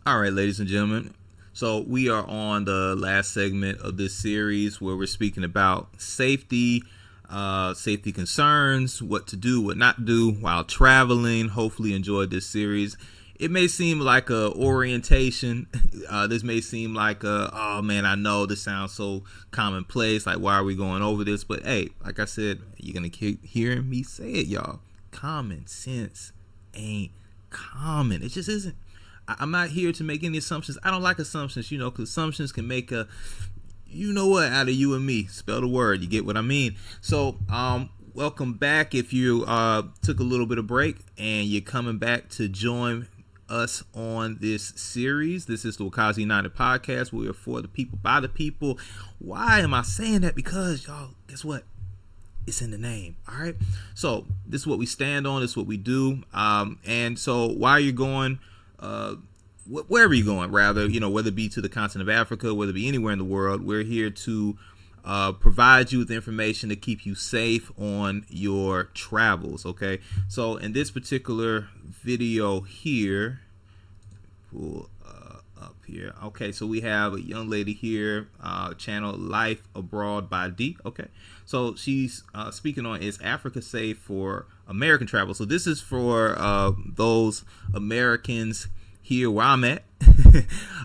All right, ladies and gentlemen. So we are on the last segment of this series where we're speaking about safety, safety concerns, what to do, what not to do while traveling. Hopefully, enjoyed this series. It may seem like a orientation. This may seem like oh man, I know this sounds so commonplace. Like, why are we going over this? But hey, like I said, you're gonna keep hearing me say it, y'all. Common sense ain't common. It just isn't. I'm not here to make any assumptions. I don't like assumptions, because assumptions can make a, out of you and me. Spell the word. You get what I mean? So, welcome back. If you took a little bit of break and you're coming back to join us on this series, this is the Wakazi United Podcast. We are for the people, by the people. Why am I saying that? Because, y'all, guess what? It's in the name. All right. So this is what we stand on. This is what we do. And so while you're going, wherever you're going, rather, whether it be to the continent of Africa, whether it be anywhere in the world, we're here to provide you with information to keep you safe on your travels. Okay. So in this particular video here, pull up here. Okay. So we have a young lady here, channel Life Abroad by D. Okay. So she's speaking on, is Africa safe for American travel? So this is for those Americans here where I'm at.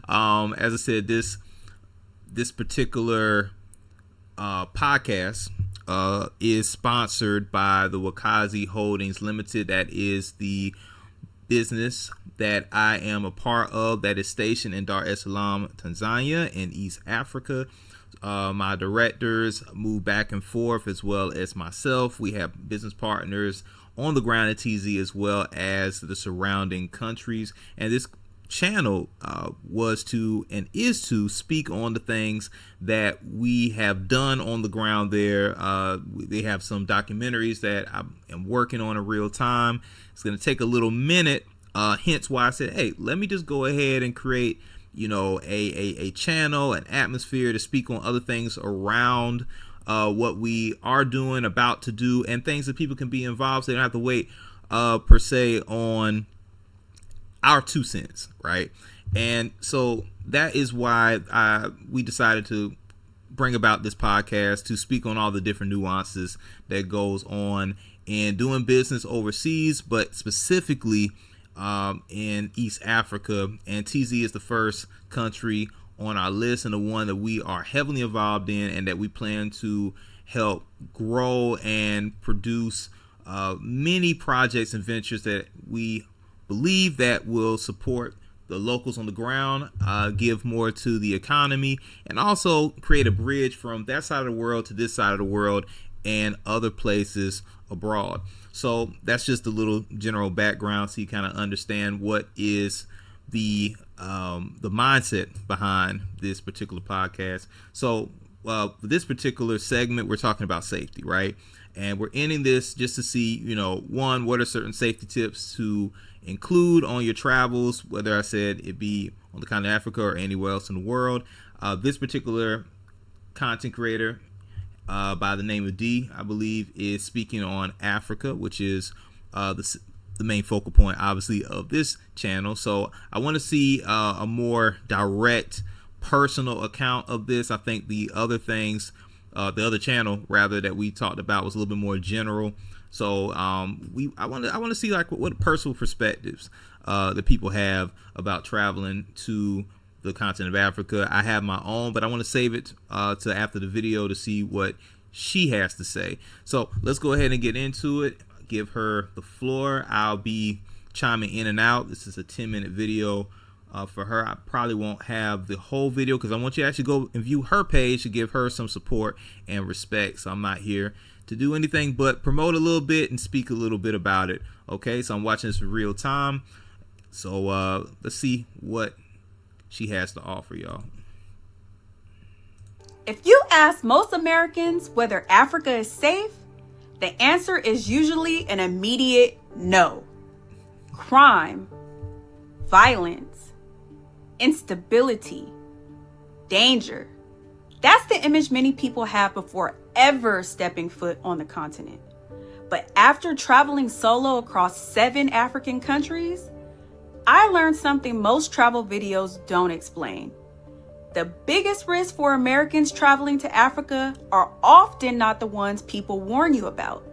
As I said, this particular podcast is sponsored by the Wakazi Holdings Limited. That is the business that I am a part of, that is stationed in Dar es Salaam, Tanzania, in East Africa. My directors move back and forth, as well as myself. We have business partners on the ground at TZ, as well as the surrounding countries. And this channel was to and is to speak on the things that we have done on the ground there. They have some documentaries that I am working on in real time. It's going to take a little minute, hence why I said, hey, let me just go ahead and create a channel, an atmosphere to speak on other things around what we are doing, about to do, and things that people can be involved, so they don't have to wait per se on our 2 cents, right? And so that is why we decided to bring about this podcast, to speak on all the different nuances that goes on in doing business overseas, but specifically in East Africa. And TZ is the first country on our list, and the one that we are heavily involved in, and that we plan to help grow and produce many projects and ventures that we believe that will support the locals on the ground, give more to the economy, and also create a bridge from that side of the world to this side of the world and other places abroad. So that's just a little general background, so you kind of understand what is the mindset behind this particular podcast. So for this particular segment, we're talking about safety, right? And we're ending this just to see, one, what are certain safety tips to include on your travels, whether I said it be on the continent of Africa or anywhere else in the world. This particular content creator, by the name of D, I believe, is speaking on Africa, which is the main focal point, obviously, of this channel. So I want to see a more direct, personal account of this. I think the other things, the other channel rather that we talked about, was a little bit more general. So I want to see like what personal perspectives that people have about traveling to the continent of Africa. I have my own, but I want to save it to after the video to see what she has to say. So let's go ahead and get into it. Give her the floor. I'll be chiming in and out. This is a 10-minute video for her. I probably won't have the whole video because I want you to actually go and view her page to give her some support and respect. So I'm not here to do anything but promote a little bit and speak a little bit about it. Okay, so I'm watching this in real time. So let's see what she has to offer, y'all. If you ask most Americans whether Africa is safe, the answer is usually an immediate no. Crime, violence, instability, danger. That's the image many people have before ever stepping foot on the continent. But after traveling solo across 7 African countries, I learned something most travel videos don't explain. The biggest risks for Americans traveling to Africa are often not the ones people warn you about.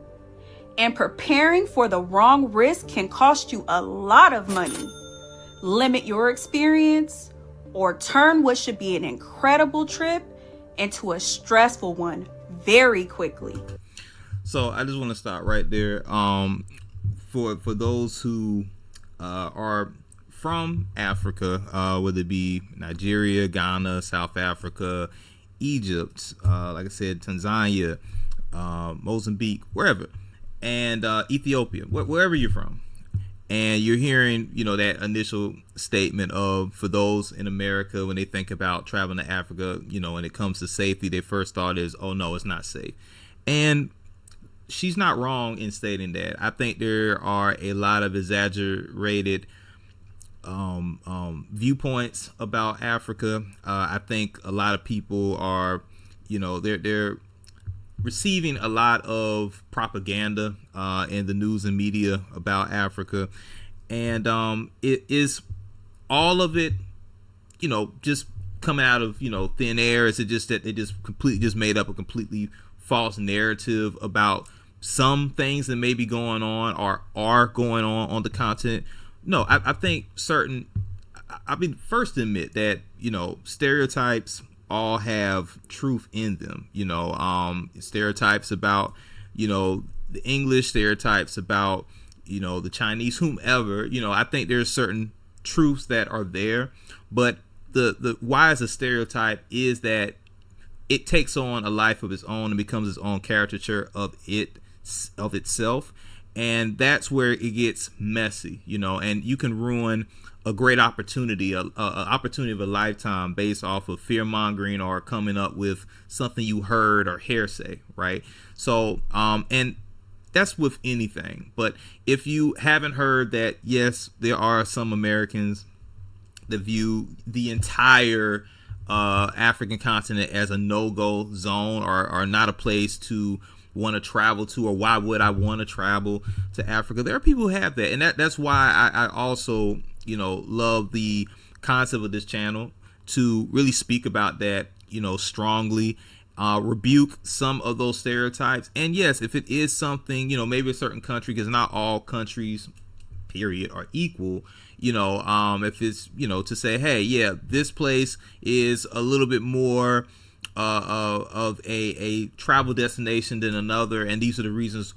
And preparing for the wrong risk can cost you a lot of money, limit your experience, or turn what should be an incredible trip into a stressful one very quickly. So I just want to stop right there. For those who are from Africa, whether it be Nigeria, Ghana, South Africa, Egypt, like I said, Tanzania, Mozambique, wherever, and Ethiopia, wherever you're from, and you're hearing, that initial statement of, for those in America, when they think about traveling to Africa, when it comes to safety, their first thought is, oh no, it's not safe. And she's not wrong in stating that. I think there are a lot of exaggerated viewpoints about Africa. I think a lot of people are, they're receiving a lot of propaganda in the news and media about Africa, and it is all of it, just coming out of thin air. Is it just that they just completely made up a completely false narrative about some things that may be going on or are going on the continent? No, I think I've been first to admit that, stereotypes all have truth in them, stereotypes about, the English, stereotypes about, the Chinese, whomever, I think there's certain truths that are there, but the why is a stereotype is that it takes on a life of its own and becomes its own caricature of itself. And that's where it gets messy, and you can ruin a great opportunity, a opportunity of a lifetime based off of fear mongering or coming up with something you heard or hearsay, right? So, and that's with anything. But if you haven't heard that, yes, there are some Americans that view the entire African continent as a no-go zone or not a place to want to travel to, or why would I want to travel to Africa? There are people who have that, and that's why I also love the concept of this channel, to really speak about that strongly, rebuke some of those stereotypes. And yes, if it is something, maybe a certain country, because not all countries period are equal, if it's to say, hey, yeah, this place is a little bit more of a travel destination than another, and these are the reasons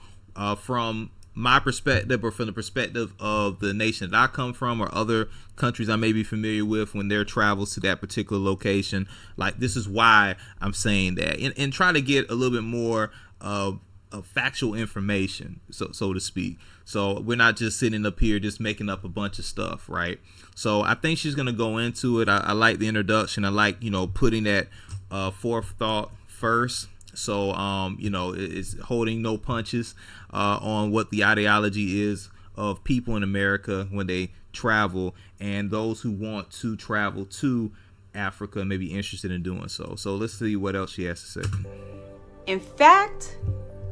from my perspective, or from the perspective of the nation that I come from, or other countries I may be familiar with when their travels to that particular location. Like, this is why I'm saying that, and try to get a little bit more of factual information, so to speak. So we're not just sitting up here just making up a bunch of stuff, right? So I think she's gonna go into it. I like the introduction. I like putting that forethought first. So it's holding no punches on what the ideology is of people in America when they travel, and those who want to travel to Africa may be interested in doing so. So let's see what else she has to say. In fact,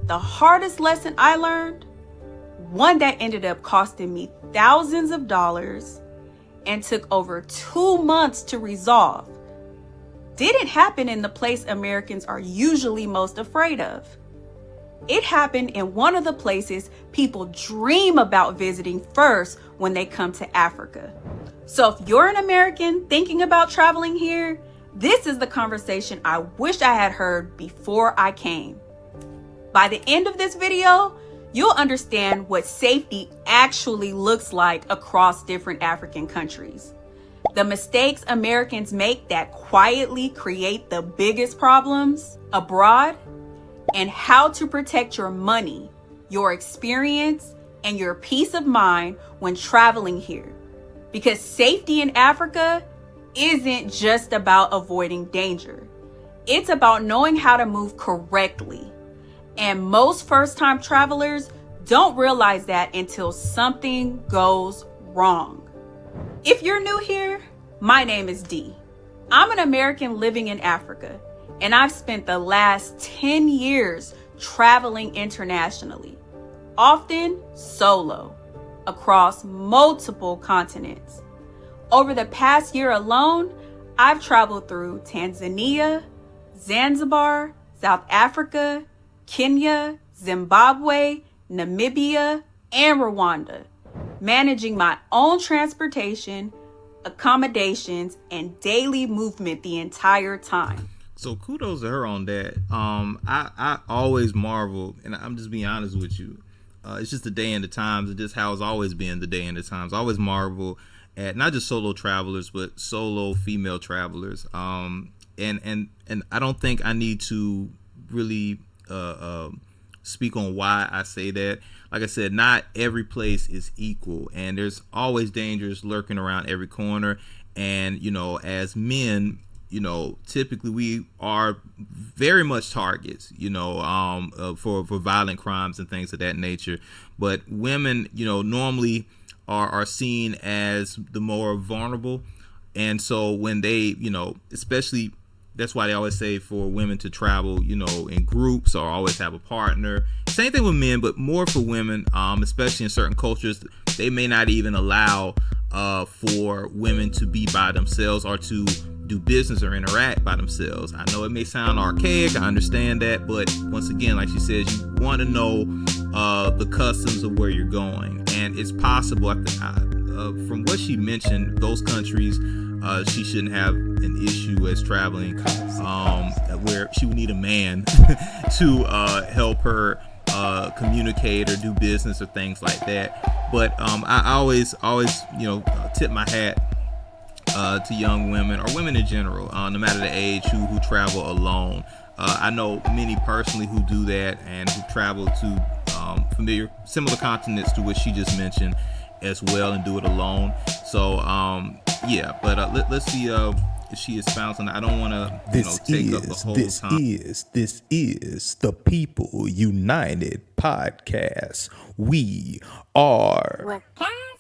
the hardest lesson I learned, one that ended up costing me thousands of dollars and took over 2 months to resolve, didn't happen in the place Americans are usually most afraid of. It happened in one of the places people dream about visiting first when they come to Africa. So if you're an American thinking about traveling here, this is the conversation I wish I had heard before I came. By the end of this video, you'll understand what safety actually looks like across different African countries, the mistakes Americans make that quietly create the biggest problems abroad, and how to protect your money, your experience, and your peace of mind when traveling here. Because safety in Africa isn't just about avoiding danger. It's about knowing how to move correctly. And most first-time travelers don't realize that until something goes wrong. If you're new here, my name is Dee. I'm an American living in Africa, and I've spent the last 10 years traveling internationally, often solo. across multiple continents. Over the past year alone, I've traveled through Tanzania, Zanzibar, South Africa, Kenya, Zimbabwe, Namibia, and Rwanda, managing my own transportation, accommodations, and daily movement the entire time. So kudos to her on that. I always marvel, and I'm just being honest with you. It's just the day and the times, and just how it's always been the day and the times. I always marvel at not just solo travelers, but solo female travelers. And I don't think I need to really speak on why I say that. Like I said, not every place is equal, and there's always dangers lurking around every corner. And as men, typically we are very much targets, for violent crimes and things of that nature. But women, normally are seen as the more vulnerable. And so when they, especially, that's why they always say for women to travel, in groups or always have a partner. Same thing with men, but more for women, especially in certain cultures, they may not even allow for women to be by themselves or to do business or interact by themselves. I know it may sound archaic, I understand that, but once again, like she says, you want to know the customs of where you're going. And it's possible, from what she mentioned, those countries, she shouldn't have an issue as traveling, where she would need a man to help her communicate or do business or things like that. But I always tip my hat to young women or women in general, no matter the age, who travel alone. I know many personally who do that and who travel to similar continents to what she just mentioned as well, and do it alone. So but let's see if she expounds on that. I don't want to take up the whole time. This is the People United Podcast. We are Wakazi